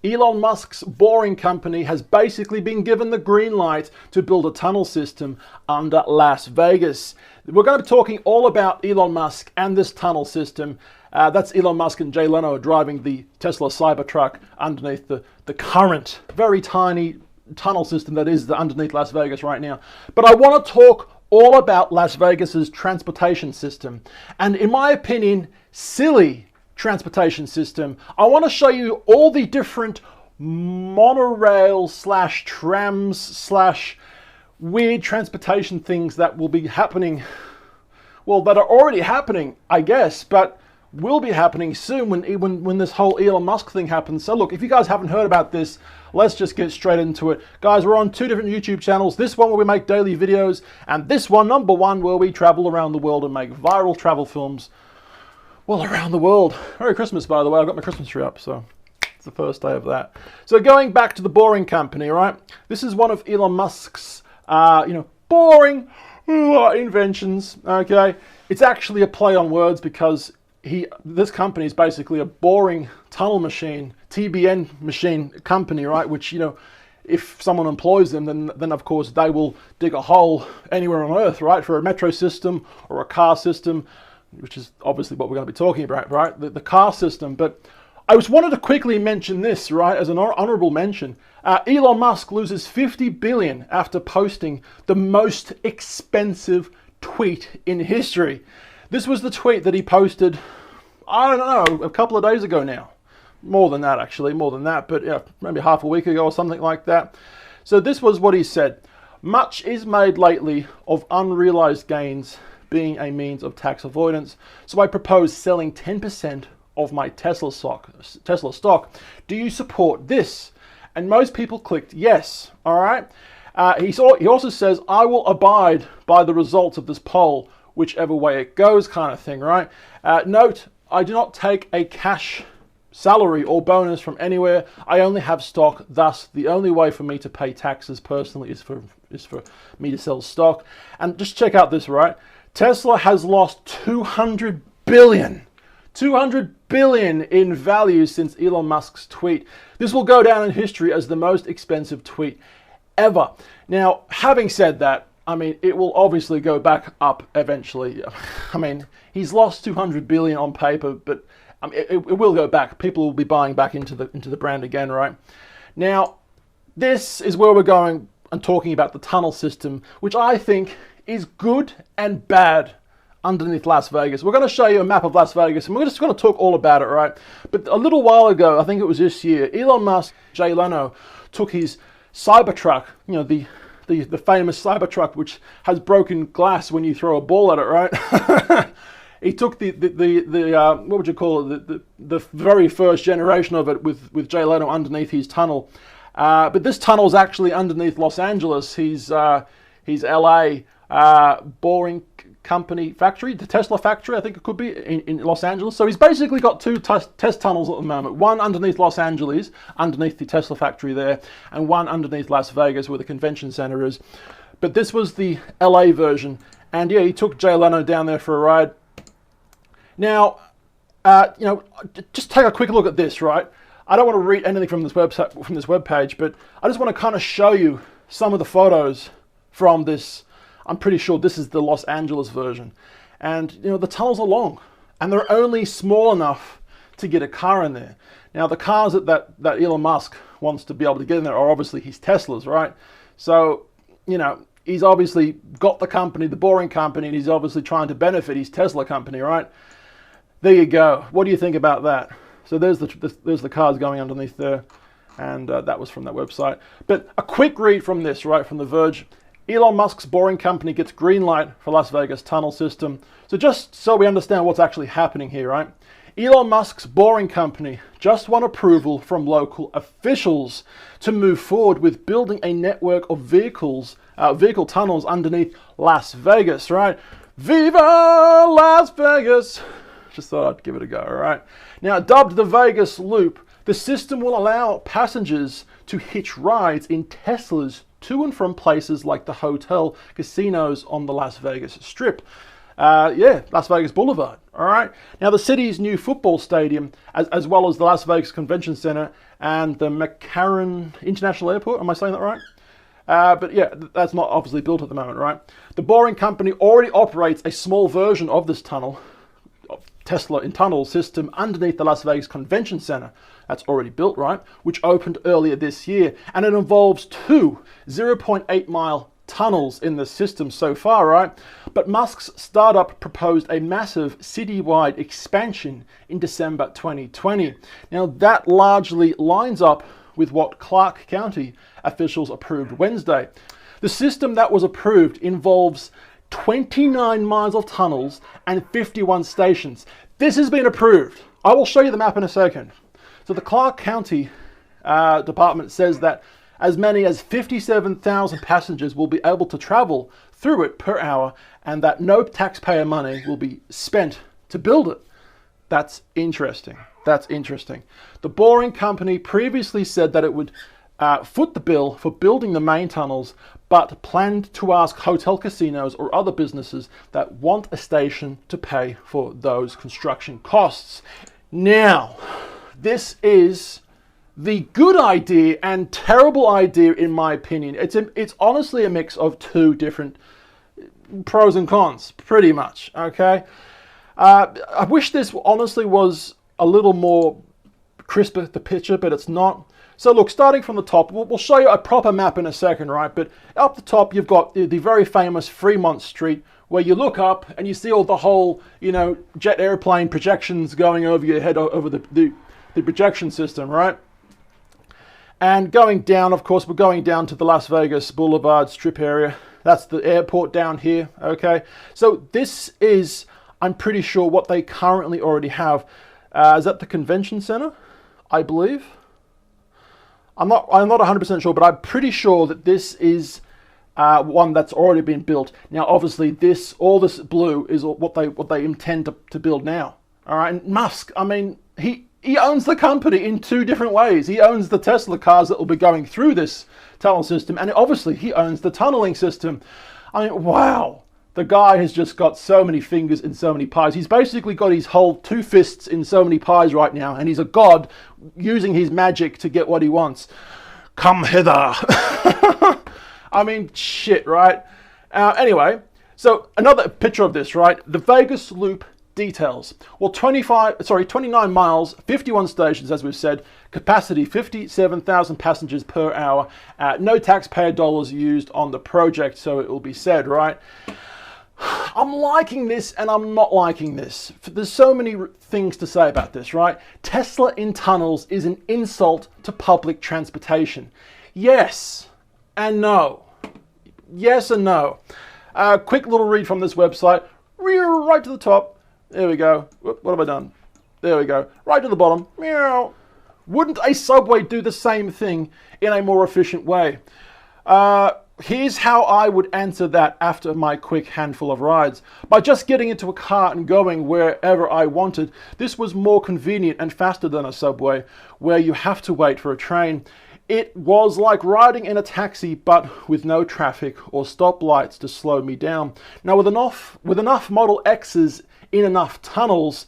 Elon Musk's Boring Company has basically been given the green light to build a tunnel system under Las Vegas. We're going to be talking all about Elon Musk and this tunnel system. That's Elon Musk and Jay Leno driving the Tesla Cybertruck underneath the current, very tiny tunnel system that is underneath Las Vegas right now. But I want to talk all about Las Vegas's transportation system. And in my opinion, silly transportation system. I want to show you all the different monorail slash trams slash weird transportation things that will be happening, well, that are already happening, I guess, but will be happening soon when this whole Elon Musk thing happens. So look, if you guys haven't heard about this, let's just get straight into it. Guys, we're on two different YouTube channels. This one where we make daily videos, and this one, number one, where we travel around the world and make viral travel films. Well, around the world. Merry Christmas, by the way. I've got my Christmas tree up, so it's the first day of that. So going back to the Boring Company, right? This is one of Elon Musk's, boring inventions, okay? It's actually a play on words because this company is basically a boring tunnel machine, TBN machine company, right? Which, if someone employs them, then of course they will dig a hole anywhere on Earth, right? For a metro system or a car system, which is obviously what we're going to be talking about, right? The car system. But I just wanted to quickly mention this, right, as an honorable mention. Elon Musk loses $50 billion after posting the most expensive tweet in history. This was the tweet that he posted, I don't know, a couple of days ago now. More than that, actually, more than that, but yeah, maybe half a week ago or something like that. So this was what he said. Much is made lately of unrealized gains being a means of tax avoidance, so I propose selling 10% of my Tesla stock. Do you support this? And most people clicked yes. All right. He also says, I will abide by the results of this poll, whichever way it goes, kind of thing, right? Note, I do not take a cash salary or bonus from anywhere. I only have stock. Thus, the only way for me to pay taxes personally is for me to sell stock. And just check out this, right? Tesla has lost $200 billion in value since Elon Musk's tweet. This will go down in history as the most expensive tweet ever. Now, having said that, I mean, it will obviously go back up eventually. I mean, he's lost $200 billion on paper, but it will go back. People will be buying back into the brand again, right? Now, this is where we're going and talking about the tunnel system, which I think is good and bad underneath Las Vegas. We're going to show you a map of Las Vegas, and we're just going to talk all about it, right? But a little while ago, I think it was this year, Elon Musk, Jay Leno, took his Cybertruck, the famous Cybertruck, which has broken glass when you throw a ball at it, right? He took the what would you call it, the very first generation of it with Jay Leno underneath his tunnel. But this tunnel is actually underneath Los Angeles. He's LA Boring Company factory, the Tesla factory, I think it could be, in Los Angeles. So he's basically got two test tunnels at the moment. One underneath Los Angeles, underneath the Tesla factory there, and one underneath Las Vegas where the convention center is. But this was the LA version. And yeah, he took Jay Leno down there for a ride. Now, just take a quick look at this, right? I don't want to read anything from this website, from this webpage, but I just want to kind of show you some of the photos from this. I'm pretty sure this is the Los Angeles version. And, the tunnels are long, and they're only small enough to get a car in there. Now, the cars that Elon Musk wants to be able to get in there are obviously his Teslas, right? So, he's obviously got the company, the Boring Company, and he's obviously trying to benefit his Tesla company, right? There you go. What do you think about that? So there's the cars going underneath there, and that was from that website. But a quick read from this, right, from The Verge. Elon Musk's Boring Company gets green light for Las Vegas tunnel system. So just so we understand what's actually happening here, right? Elon Musk's Boring Company just won approval from local officials to move forward with building a network of vehicle tunnels underneath Las Vegas, right? Viva Las Vegas! Just thought I'd give it a go, all right? Now, dubbed the Vegas Loop, the system will allow passengers to hitch rides in Teslas to and from places like the hotel, casinos on the Las Vegas Strip. Las Vegas Boulevard. All right. Now, the city's new football stadium, as well as the Las Vegas Convention Center and the McCarran International Airport. Am I saying that right? But yeah, that's not obviously built at the moment, right? The Boring Company already operates a small version of this tunnel, Tesla in tunnel system, underneath the Las Vegas Convention Center. That's already built, right? Which opened earlier this year. And it involves two 0.8 mile tunnels in the system so far, right? But Musk's startup proposed a massive citywide expansion in December 2020. Now, that largely lines up with what Clark County officials approved Wednesday. The system that was approved involves 29 miles of tunnels and 51 stations. This has been approved. I will show you the map in a second. So the Clark County department says that as many as 57,000 passengers will be able to travel through it per hour, and that no taxpayer money will be spent to build it. That's interesting. That's interesting. The Boring Company previously said that it would foot the bill for building the main tunnels, but planned to ask hotel casinos or other businesses that want a station to pay for those construction costs. Now, this is the good idea and terrible idea, in my opinion. It's honestly a mix of two different pros and cons, pretty much, okay? I wish this honestly was a little more crisper, the picture, but it's not. So look, starting from the top, we'll show you a proper map in a second, right? But up the top, you've got the very famous Fremont Street, where you look up and you see all the whole, jet airplane projections going over your head, over the projection system, right? And going down, of course, we're going down to the Las Vegas Boulevard strip area. That's the airport down here, okay? So this is, I'm pretty sure, what they currently already have. Is that the convention center, I believe? I'm not 100% sure, but I'm pretty sure that this is one that's already been built. Now, obviously, all this blue is what they intend to build now. All right, and Musk, I mean, he owns the company in two different ways. He owns the Tesla cars that will be going through this tunnel system, and obviously, he owns the tunneling system. I mean, wow. The guy has just got so many fingers in so many pies. He's basically got his whole two fists in so many pies right now, and he's a god using his magic to get what he wants. Come hither. I mean, shit, right? Anyway, so another picture of this, right? The Vegas Loop details. Well, 29 miles, 51 stations, as we've said, capacity 57,000 passengers per hour, no taxpayer dollars used on the project, so it will be said, right? I'm liking this and I'm not liking this. There's so many things to say about this, right? Tesla in tunnels is an insult to public transportation. Yes and no. Yes and no. Quick little read from this website. Right to the top. There we go. What have I done? There we go. Right to the bottom. Meow. Wouldn't a subway do the same thing in a more efficient way? Here's how I would answer that after my quick handful of rides. By just getting into a car and going wherever I wanted, this was more convenient and faster than a subway, where you have to wait for a train. It was like riding in a taxi, but with no traffic or stoplights to slow me down. Now, with enough Model X's in enough tunnels,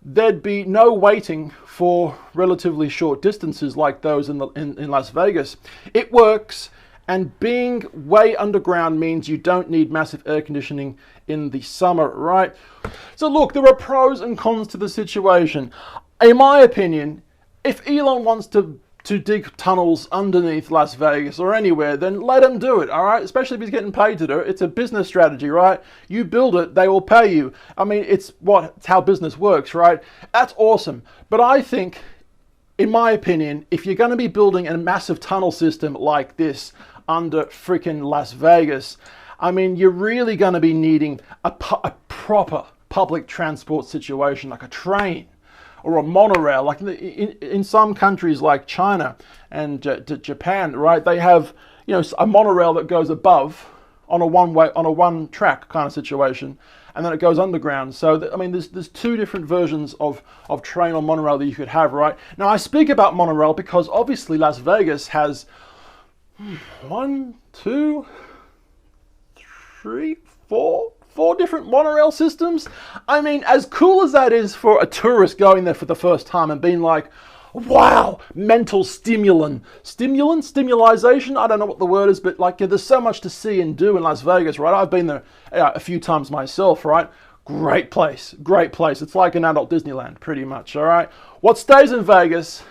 there'd be no waiting for relatively short distances like those in Las Vegas. It works. And being way underground means you don't need massive air conditioning in the summer, right? So look, there are pros and cons to the situation. In my opinion, if Elon wants to dig tunnels underneath Las Vegas or anywhere, then let him do it, all right? Especially if he's getting paid to do it. It's a business strategy, right? You build it, they will pay you. I mean, it's how business works, right? That's awesome. But I think, in my opinion, if you're going to be building a massive tunnel system like this under freaking Las Vegas, I mean, you're really going to be needing a proper public transport situation, like a train or a monorail. Like in some countries like China and Japan, right, they have, a monorail that goes above on a one track kind of situation, and then it goes underground. So I mean, there's two different versions of train or monorail that you could have, right? Now, I speak about monorail because obviously Las Vegas has 1, 2, 3, 4, 4 different monorail systems. I mean, as cool as that is for a tourist going there for the first time and being like, wow, mental stimulization. I don't know what the word is, but like, there's so much to see and do in Las Vegas, right? I've been there a few times myself, right? Great place, great place. It's like an adult Disneyland, pretty much, all right? What stays in Vegas?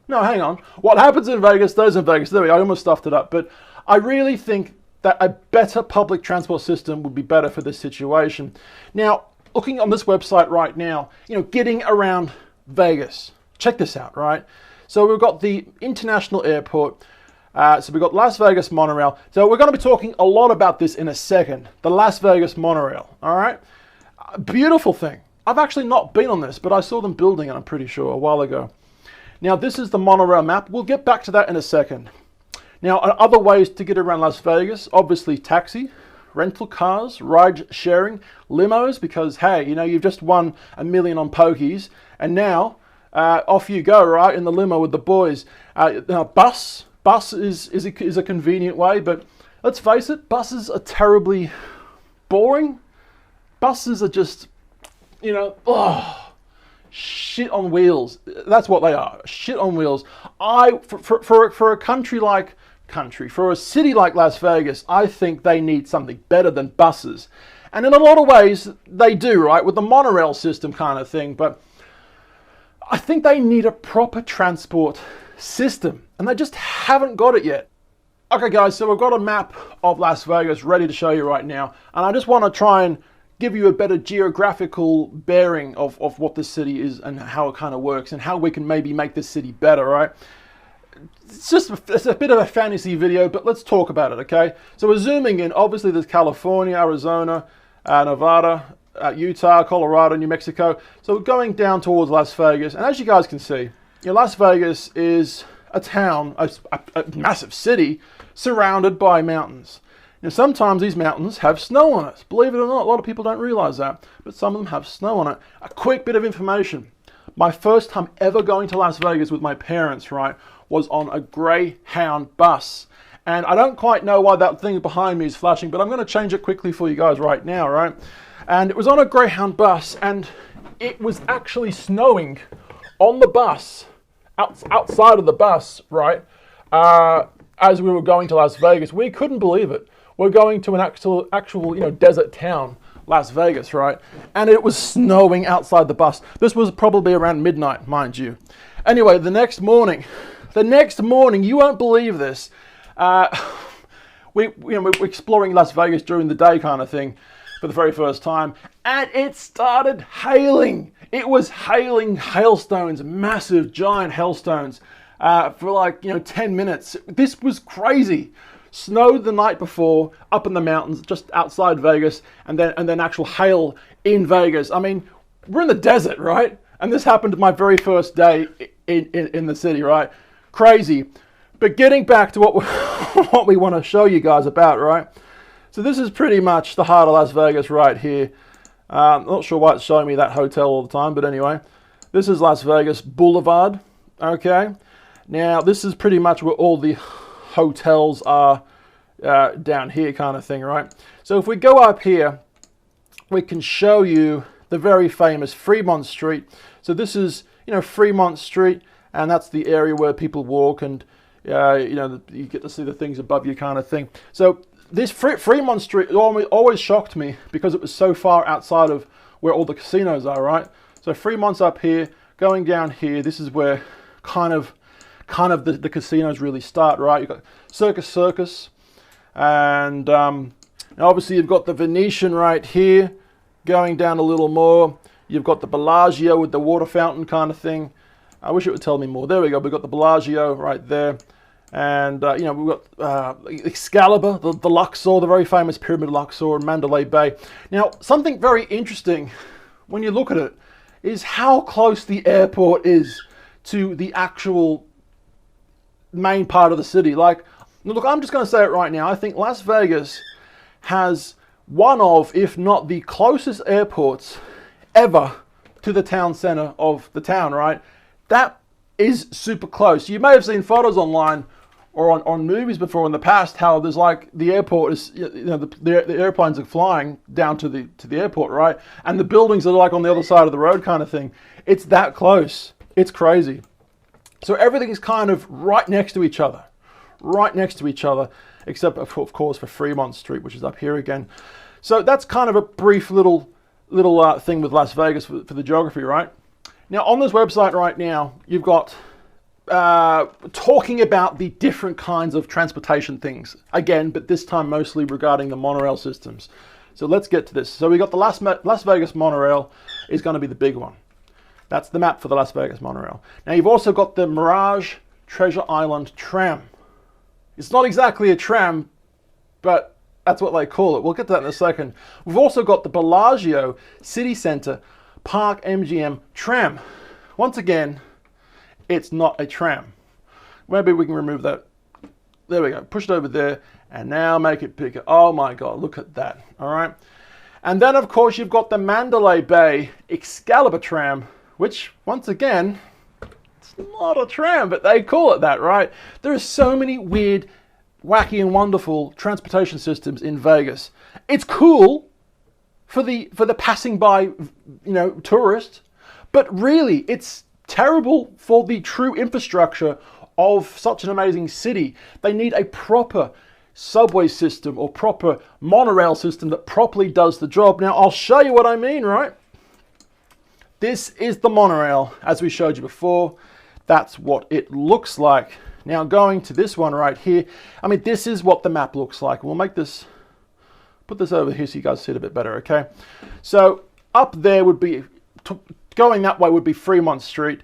No, hang on. What happens in Vegas stays in Vegas. There we go. I almost stuffed it up, but I really think that a better public transport system would be better for this situation. Now, looking on this website right now, getting around Vegas. Check this out, right? So we've got the international airport. So we've got Las Vegas Monorail. So we're going to be talking a lot about this in a second. The Las Vegas Monorail, all right? Beautiful thing. I've actually not been on this, but I saw them building it, I'm pretty sure, a while ago. Now, this is the monorail map. We'll get back to that in a second. Now, other ways to get around Las Vegas, obviously taxi, rental cars, ride sharing, limos, because, hey, you've just won $1 million on pokies, and now off you go, right, in the limo with the boys. Now, bus is a convenient way, but let's face it, buses are terribly boring. Buses are just, shit on wheels. That's what they are, shit on wheels. For a city like Las Vegas, I think they need something better than buses. And in a lot of ways, they do, right, with the monorail system kind of thing. But I think they need a proper transport system, and they just haven't got it yet. Okay, guys, so we've got a map of Las Vegas ready to show you right now. And I just want to try and give you a better geographical bearing of what this city is and how it kind of works and how we can maybe make this city better, right? It's a bit of a fantasy video, but let's talk about it, okay? So we're zooming in. Obviously, there's California, Arizona, Nevada, Utah, Colorado, New Mexico. So we're going down towards Las Vegas. And as you guys can see, Las Vegas is a town, a massive city, surrounded by mountains. Sometimes these mountains have snow on it. Believe it or not, a lot of people don't realize that, but some of them have snow on it. A quick bit of information. My first time ever going to Las Vegas with my parents, right, was on a Greyhound bus. And I don't quite know why that thing behind me is flashing, but I'm going to change it quickly for you guys right now, right? And it was on a Greyhound bus, and it was actually snowing on the bus, outside of the bus, right, as we were going to Las Vegas. We couldn't believe it. We're going to an actual desert town, Las Vegas, right? And it was snowing outside the bus. This was probably around midnight, mind you. Anyway, the next morning, you won't believe this. We're exploring Las Vegas during the day kind of thing for the very first time, and it started hailing. It was hailing hailstones, massive, giant hailstones, for like 10 minutes. This was crazy. Snowed the night before up in the mountains just outside Vegas, and then actual hail in Vegas. I mean, we're in the desert, right? And this happened my very first day in the city, right? Crazy. But getting back to what we want to show you guys about, right? So this is pretty much the heart of Las Vegas right here. I'm not sure why it's showing me that hotel all the time, but anyway. This is Las Vegas Boulevard, okay? Now, this is pretty much where all the hotels are down here kind of thing, right? So if we go up here, we can show you the very famous Fremont Street. So this is, Fremont Street, and that's the area where people walk, and you get to see the things above you kind of thing. So this Fremont Street always shocked me because it was so far outside of where all the casinos are, right? So Fremont's up here, going down here. This is where kind of the casinos really start, right? You've got Circus, and obviously you've got the Venetian right here, going down a little more. You've got the Bellagio with the water fountain kind of thing. I wish it would tell me more. There we go. We've got the Bellagio right there. And, we've got Excalibur, the Luxor, the very famous Pyramid Luxor in Mandalay Bay. Now, something very interesting when you look at it is how close the airport is to the actual main part of the city. Like, look, I'm just going to say it right now. I think Las Vegas has one of, if not the closest airports ever to the town center of the town, right? That is super close. You may have seen photos online or on movies before in the past, how there's like the airport is, the airplanes are flying down to the airport, right? And the buildings are like on the other side of the road kind of thing. It's that close. It's crazy. So everything is kind of right next to each other, except of course for Fremont Street, which is up here again. So that's kind of a brief little thing with Las Vegas for the geography, right? Now on this website right now, you've got talking about the different kinds of transportation things again, but this time mostly regarding the monorail systems. So let's get to this. So we got the Las Vegas Monorail is going to be the big one. That's the map for the Las Vegas Monorail. Now you've also got the Mirage Treasure Island Tram. It's not exactly a tram, but that's what they call it. We'll get to that in a second. We've also got the Bellagio City Center Park MGM Tram. Once again, it's not a tram. Maybe we can remove that. There we go. Push it over there and now make it bigger. Oh my God, look at that. All right. And then of course you've got the Mandalay Bay Excalibur Tram, which once again, it's not a tram, but they call it that, right? There are so many weird, wacky and wonderful transportation systems in Vegas. It's cool for the passing by, tourist, but really it's terrible for the true infrastructure of such an amazing city. They need a proper subway system or proper monorail system that properly does the job. Now I'll show you what I mean, right? This is the monorail, as we showed you before. That's what it looks like. Now going to this one right here, this is what the map looks like. We'll put this over here so you guys see it a bit better, okay? So up there would be, going that way would be Fremont Street.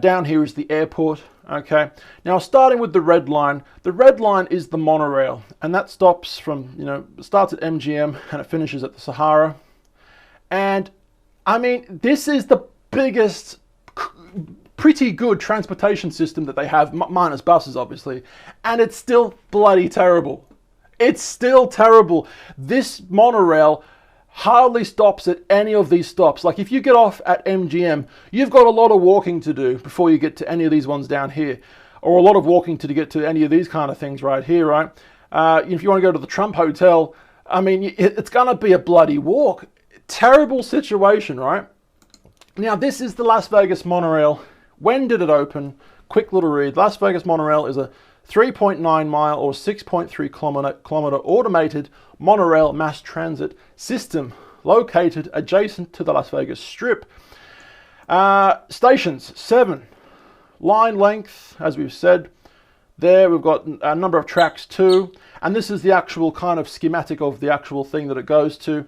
Down here is the airport, okay? Now starting with the red line is the monorail, and that stops from, starts at MGM and it finishes at the Sahara. And this is the biggest, pretty good transportation system that they have, minus buses, obviously. And it's still bloody terrible. It's still terrible. This monorail hardly stops at any of these stops. Like if you get off at MGM, you've got a lot of walking to do before you get to any of these ones down here. Or a lot of walking to get to any of these kind of things right here, right? If you want to go to the Trump Hotel, it's going to be a bloody walk. Terrible situation, right? Now, this is the Las Vegas Monorail. When did it open? Quick little read. Las Vegas Monorail is a 3.9 mile or 6.3 kilometer automated monorail mass transit system located adjacent to the Las Vegas Strip. Stations, 7. Line length, as we've said. There we've got a number of tracks too. And this is the actual kind of schematic of the actual thing that it goes to.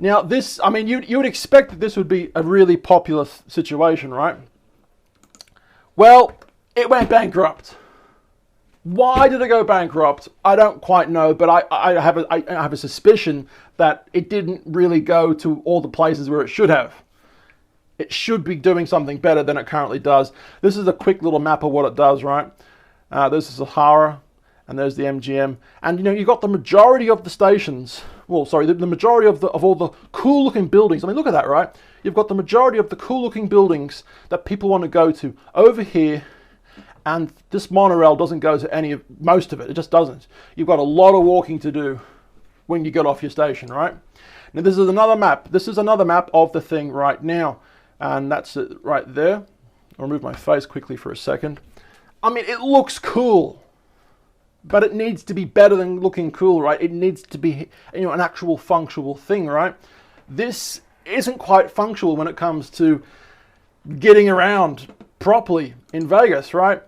Now this, you would expect that this would be a really popular situation, right? Well, it went bankrupt. Why did it go bankrupt? I don't quite know, but I have a suspicion that it didn't really go to all the places where it should have. It should be doing something better than it currently does. This is a quick little map of what it does, right? There's the Sahara, and there's the MGM. And you've got the majority of the stations, the majority of all the cool looking buildings. Look at that, right? You've got the majority of the cool looking buildings that people want to go to over here. And this monorail doesn't go to most of it. It just doesn't. You've got a lot of walking to do when you get off your station, right? Now this is another map. This is another map of the thing right now. And that's it right there. I'll remove my face quickly for a second. It looks cool, but it needs to be better than looking cool, right? It needs to be, an actual functional thing, right? This isn't quite functional when it comes to getting around properly in Vegas, right?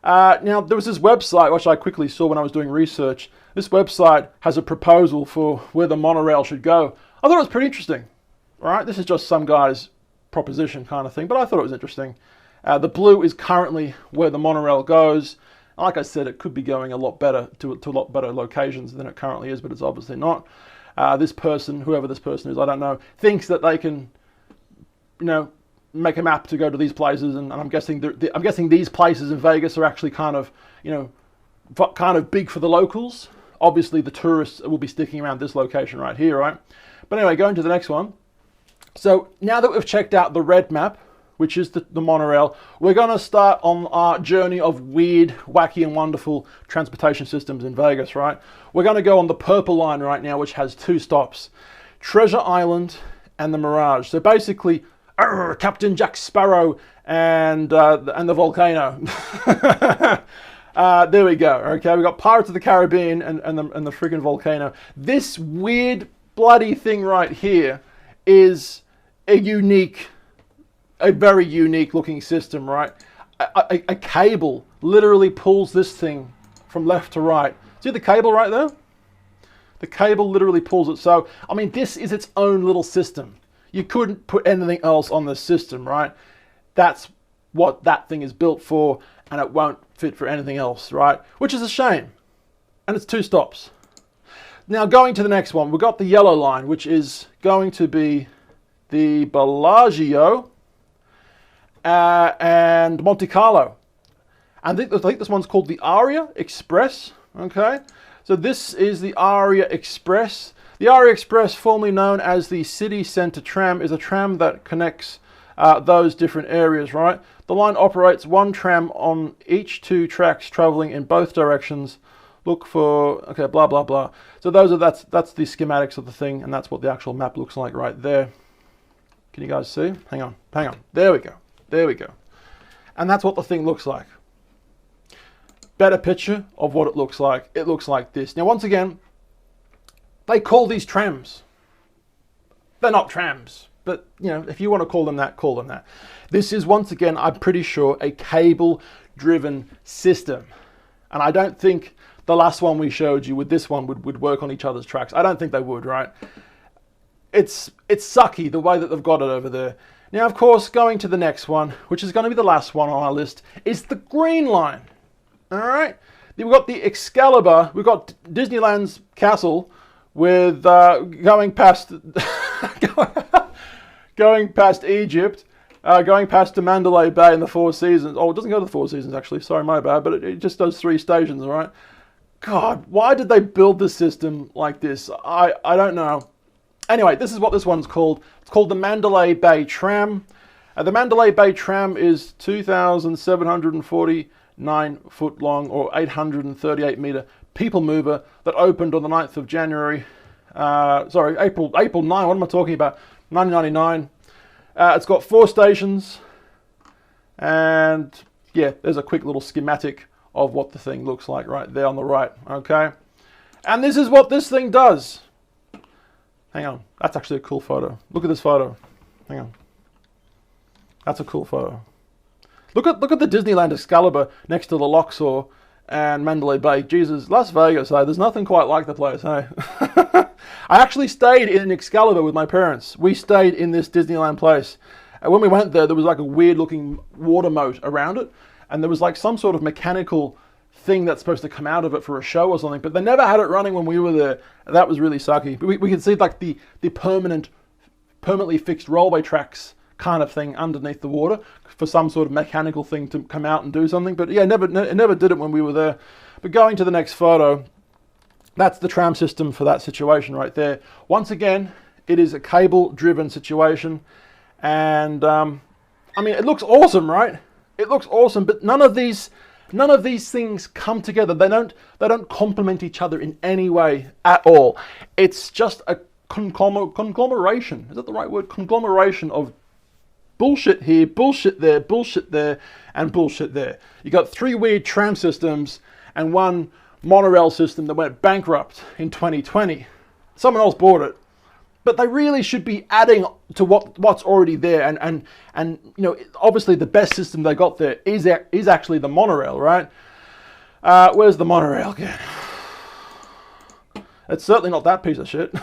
Now, there was this website, which I quickly saw when I was doing research. This website has a proposal for where the monorail should go. I thought it was pretty interesting, right? This is just some guy's proposition kind of thing, but I thought it was interesting. The blue is currently where the monorail goes. Like I said, it could be going a lot better to a lot better locations than it currently is, but it's obviously not. This person, whoever this person is, I don't know, thinks that they can, make a map to go to these places, and I'm guessing these places in Vegas are actually kind of big for the locals. Obviously, the tourists will be sticking around this location right here, right? But anyway, going to the next one. So now that we've checked out the red map, which is the monorail, we're going to start on our journey of weird, wacky, and wonderful transportation systems in Vegas, right? We're going to go on the purple line right now, which has 2 stops, Treasure Island and the Mirage. So basically, Captain Jack Sparrow and the volcano. There we go. Okay, we got Pirates of the Caribbean and the friggin' volcano. This weird bloody thing right here is a very unique looking system, right? A cable literally pulls this thing from left to right. See the cable right there? The cable literally pulls it. So, I mean, this is its own little system. You couldn't put anything else on this system, right? That's what that thing is built for, and it won't fit for anything else, right? Which is a shame. And it's 2 stops. Now, going to the next one, we've got the yellow line, which is going to be the Bellagio and Monte Carlo. And I think this one's called the Aria Express, okay? So this is the Aria Express. The Aria Express, formerly known as the City Centre Tram, is a tram that connects those different areas, right? The line operates 1 tram on each 2 tracks traveling in both directions. Look for, okay, blah, blah, blah. So that's the schematics of the thing, and that's what the actual map looks like right there. Can you guys see? Hang on. There we go. And that's what the thing looks like. Better picture of what it looks like. It looks like this. Now, once again, they call these trams. They're not trams, but you know, if you want to call them that, call them that. This is, once again, I'm pretty sure, a cable-driven system. And I don't think the last one we showed you with this one would work on each other's tracks. I don't think they would, right? It's sucky the way that they've got it over there. Now, of course, going to the next one, which is going to be the last one on our list, is the green line. All right? We've got the Excalibur. We've got Disneyland's castle with going past going past Egypt, going past to Mandalay Bay and the Four Seasons. Oh, it doesn't go to the Four Seasons, actually. Sorry, my bad. But it just does 3 stations, all right? God, why did they build this system like this? I don't know. Anyway, this is what this one's called. It's called the Mandalay Bay Tram. The Mandalay Bay Tram is 2,749 foot long, or 838 meter people mover that opened on the 9th of January. April 9. What am I talking about? 1999. It's got 4 stations, and yeah, there's a quick little schematic of what the thing looks like right there on the right. Okay, and this is what this thing does. Hang on, that's actually a cool photo. Look at this photo. Hang on, that's a cool photo. Look at the Disneyland Excalibur next to the Luxor and Mandalay Bay. Jesus, Las Vegas, hey, there's nothing quite like the place, hey. I actually stayed in Excalibur with my parents. We stayed in this Disneyland place. And when we went there was like a weird looking water moat around it. And there was like some sort of mechanical thing that's supposed to come out of it for a show or something. But they never had it running when we were there. That was really sucky. But we could see like the permanently fixed railway tracks kind of thing underneath the water for some sort of mechanical thing to come out and do something. But yeah, it never did it when we were there. But going to the next photo, that's the tram system for that situation right there. Once again, it is a cable-driven situation. And, I mean, it looks awesome, right? It looks awesome, but none of these things come together. They don't complement each other in any way at all. It's just a conglomeration. Is that the right word? Conglomeration of bullshit here, bullshit there, and bullshit there. You got 3 weird tram systems and 1 monorail system that went bankrupt in 2020. Someone else bought it. But they really should be adding to what's already there. And you know, obviously the best system they got there is actually the monorail, right? Where's the monorail again? It's certainly not that piece of shit.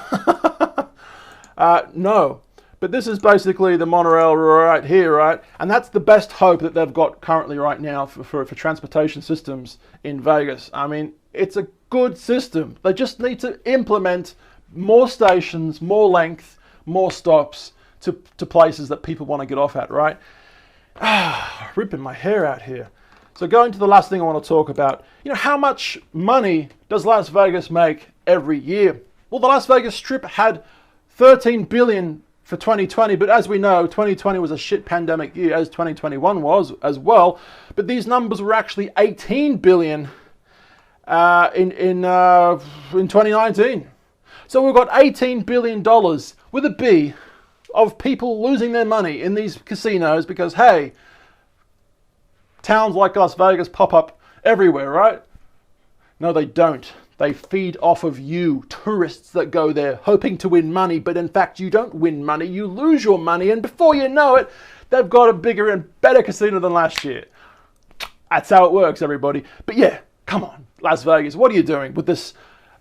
No. But this is basically the monorail right here, right? And that's the best hope that they've got currently right now for transportation systems in Vegas. I mean, it's a good system. They just need to implement more stations, more length, more stops to places that people want to get off at, right? Ripping my hair out here. So going to the last thing I want to talk about, you know, how much money does Las Vegas make every year? Well, the Las Vegas Strip had $13 billion for 2020, but as we know, 2020 was a shit pandemic year, as 2021 was as well. But these numbers were actually 18 billion in 2019. So we've got $18 billion with a B of people losing their money in these casinos because, hey, towns like Las Vegas pop up everywhere, right? No, they don't. They feed off of you, tourists that go there hoping to win money, but in fact you don't win money, you lose your money, and before you know it, they've got a bigger and better casino than last year. That's how it works, everybody. But yeah, come on, Las Vegas, what are you doing with this,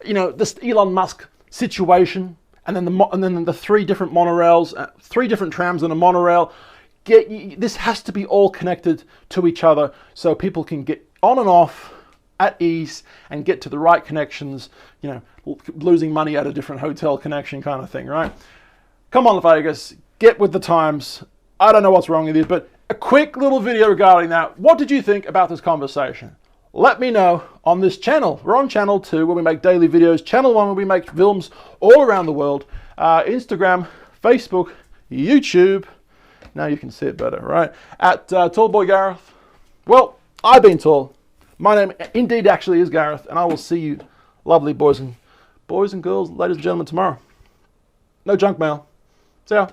this Elon Musk situation, and then the three different monorails, three different trams and a monorail? This has to be all connected to each other so people can get on and off at ease and get to the right connections, losing money at a different hotel connection kind of thing, right? Come on, Vegas, get with the times. I don't know what's wrong with you, but a quick little video regarding that. What did you think about this conversation? Let me know on this channel. We're on channel 2 where we make daily videos. Channel 1 where we make films all around the world. Instagram, Facebook, YouTube. Now you can see it better, right? At Tall Boy Gareth. Well, I've been tall. My name indeed actually is Gareth, and I will see you lovely boys and girls, ladies and gentlemen, tomorrow. No junk mail. See ya.